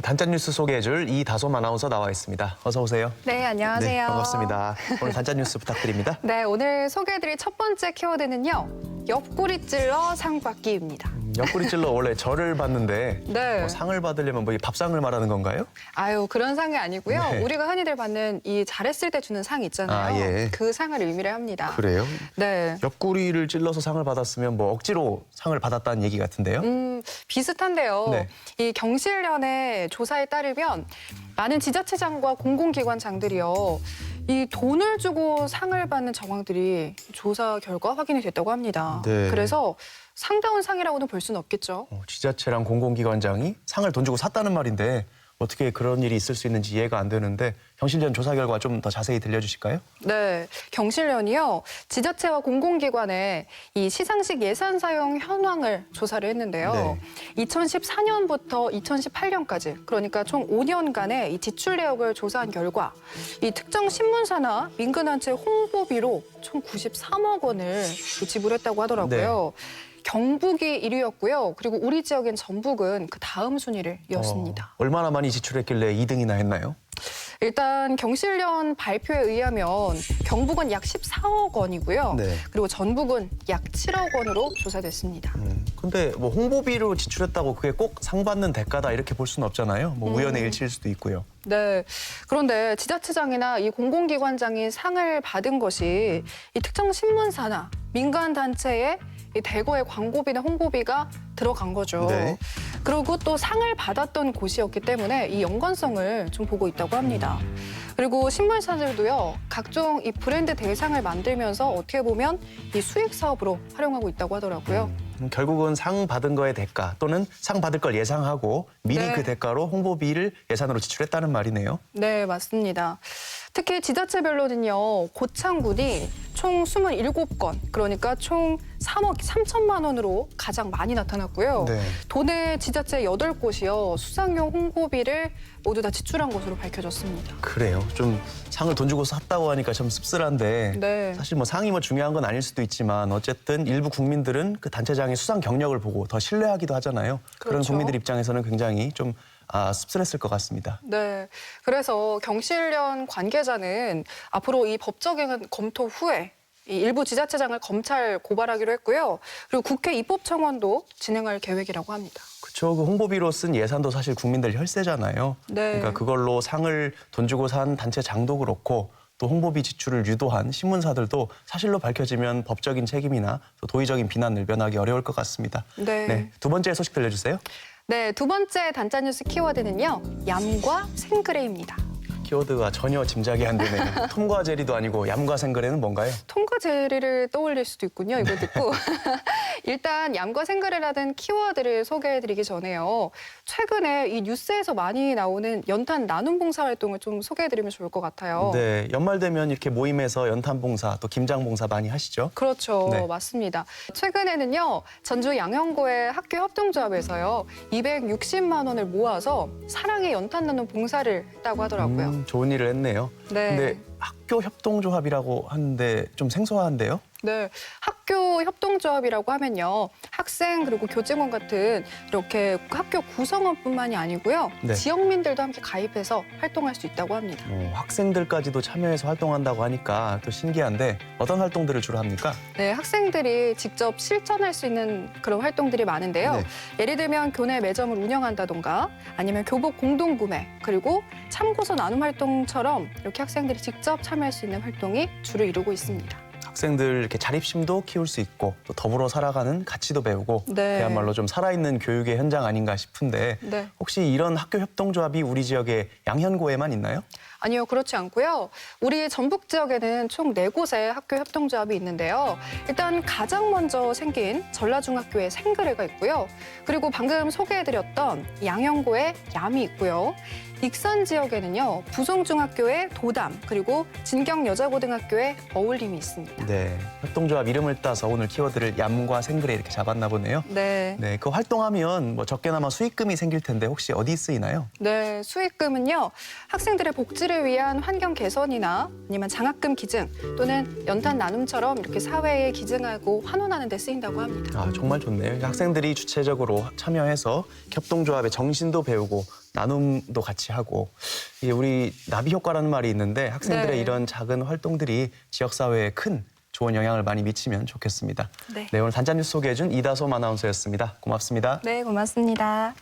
단짠 뉴스 소개해줄 이다솜 아나운서 나와 있습니다. 어서 오세요. 네, 안녕하세요. 네, 반갑습니다. 오늘 단짠 뉴스 부탁드립니다. 네, 오늘 소개해드릴 첫 번째 키워드는요. 옆구리 찔러 상 받기입니다. 옆구리 찔러 원래 절을 받는데 네. 상을 받으려면 뭐 이 밥상을 말하는 건가요? 아유, 그런 상이 아니고요. 네. 우리가 흔히들 받는 이 잘했을 때 주는 상 있잖아요. 아, 예. 그 상을 의미를 합니다. 그래요? 네. 옆구리를 찔러서 상을 받았으면 뭐 억지로 상을 받았다는 얘기 같은데요? 비슷한데요. 네. 이 경실련의 조사에 따르면 많은 지자체장과 공공기관장들이요. 이 돈을 주고 상을 받는 정황들이 조사 결과 확인이 됐다고 합니다. 네. 그래서 상다운 상이라고는 볼 수는 없겠죠. 지자체랑 공공기관장이 상을 돈 주고 샀다는 말인데 어떻게 그런 일이 있을 수 있는지 이해가 안 되는데 경실련 조사 결과 좀 더 자세히 들려주실까요? 네, 경실련이요. 지자체와 공공기관의 이 시상식 예산 사용 현황을 조사를 했는데요. 2014년부터 2018년까지 그러니까 총 5년간의 이 지출 내역을 조사한 결과 이 특정 신문사나 민간단체 홍보비로 총 93억 원을 지불했다고 하더라고요. 경북이 1위였고요. 그리고 우리 지역인 전북은 그 다음 순위를 이었습니다. 얼마나 많이 지출했길래 2등이나 했나요? 일단 경실련 발표에 의하면 경북은 약 14억 원이고요. 네. 그리고 전북은 약 7억 원으로 조사됐습니다. 근데 뭐 홍보비로 지출했다고 그게 꼭 상 받는 대가다 이렇게 볼 수는 없잖아요. 뭐 우연의 일치일 수도 있고요. 네. 그런데 지자체장이나 이 공공기관장이 상을 받은 것이 이 특정 신문사나 민간 단체의 이 대거의 광고비나 홍보비가 들어간 거죠. 네. 그리고 또 상을 받았던 곳이었기 때문에 이 연관성을 좀 보고 있다고 합니다. 그리고 신문사들도요, 각종 이 브랜드 대상을 만들면서 어떻게 보면 이 수익 사업으로 활용하고 있다고 하더라고요. 결국은 상 받은 거의 대가 또는 상 받을 걸 예상하고 미리 네. 그 대가로 홍보비를 예산으로 지출했다는 말이네요. 네, 맞습니다. 특히 지자체별로는요, 고창군이 총 27건, 그러니까 총 3억 3천만 원으로 가장 많이 나타났고요. 네. 도내 지자체 8곳이요, 수상용 홍보비를 모두 다 지출한 것으로 밝혀졌습니다. 그래요. 좀 상을 돈 주고 샀다고 하니까 좀 씁쓸한데 네. 사실 뭐 상이 뭐 중요한 건 아닐 수도 있지만 어쨌든 일부 국민들은 그 단체장의 수상 경력을 보고 더 신뢰하기도 하잖아요. 그런 그렇죠. 국민들 입장에서는 굉장히 좀 씁쓸했을 것 같습니다. 네. 그래서 경실련 관계자는 앞으로 이 법적인 검토 후에 이 일부 지자체장을 검찰 고발하기로 했고요. 그리고 국회 입법청원도 진행할 계획이라고 합니다. 그렇죠. 그 홍보비로 쓴 예산도 사실 국민들 혈세잖아요. 네. 그러니까 그걸로 상을 돈 주고 산 단체장도 그렇고 또 홍보비 지출을 유도한 신문사들도 사실로 밝혀지면 법적인 책임이나 또 도의적인 비난을 면하기 어려울 것 같습니다. 네. 두 번째 소식 들려주세요. 네, 두 번째 단짠 뉴스 키워드는요. 얌과 생그레입니다. 키워드가 전혀 짐작이 안 되네요. 톰과 제리도 아니고 얌과 생그레는 뭔가요? 톰과 제리를 떠올릴 수도 있군요. 이거 듣고. 일단 얌과 생그레라는 키워드를 소개해드리기 전에요. 최근에 이 뉴스에서 많이 나오는 연탄 나눔 봉사 활동을 좀 소개해드리면 좋을 것 같아요. 네, 연말 되면 이렇게 모임에서 연탄 봉사 또 김장 봉사 많이 하시죠? 그렇죠. 네. 맞습니다. 최근에는요. 전주 양형고의 학교 협동조합에서요. 260만 원을 모아서 사랑의 연탄 나눔 봉사를 했다고 하더라고요. 좋은 일을 했네요. 네. 근데 학교 협동조합이라고 하는데 좀 생소한데요? 네, 학교 협동조합이라고 하면요. 학생 그리고 교직원 같은 이렇게 학교 구성원뿐만이 아니고요. 네. 지역민들도 함께 가입해서 활동할 수 있다고 합니다. 학생들까지도 참여해서 활동한다고 하니까 또 신기한데 어떤 활동들을 주로 합니까? 네, 학생들이 직접 실천할 수 있는 그런 활동들이 많은데요. 네. 예를 들면 교내 매점을 운영한다던가 아니면 교복 공동구매 그리고 참고서 나눔 활동처럼 이렇게 학생들이 직접 참여할 수 있는 활동이 주를 이루고 있습니다. 학생들 이렇게 자립심도 키울 수 있고 또 더불어 살아가는 가치도 배우고 네. 그야말로 좀 살아있는 교육의 현장 아닌가 싶은데 네. 혹시 이런 학교 협동조합이 우리 지역의 양현고에만 있나요? 아니요, 그렇지 않고요. 우리 전북 지역에는 총 4곳의 학교 협동조합이 있는데요. 일단 가장 먼저 생긴 전라중학교에 생그레가 있고요. 그리고 방금 소개해드렸던 양형고에 얌이 있고요. 익산 지역에는요. 부송중학교에 도담, 그리고 진경여자고등학교에 어울림이 있습니다. 네, 협동조합 이름을 따서 오늘 키워드를 얌과 생그레 이렇게 잡았나 보네요. 네. 네, 그 활동하면 뭐 적게나마 수익금이 생길 텐데 혹시 어디 쓰이나요? 네, 수익금은요. 학생들의 복지를 위한 환경 개선이나 아니면 장학금 기증 또는 연탄 나눔처럼 이렇게 사회에 기증하고 환원하는 데 쓰인다고 합니다. 정말 좋네요. 학생들이 주체적으로 참여해서 협동조합의 정신도 배우고 나눔도 같이 하고 이게 우리 나비 효과라는 말이 있는데 학생들의 네. 이런 작은 활동들이 지역사회에 큰 좋은 영향을 많이 미치면 좋겠습니다. 네. 네, 오늘 단짠 뉴스 소개해준 이다솜 아나운서였습니다. 고맙습니다. 네, 고맙습니다.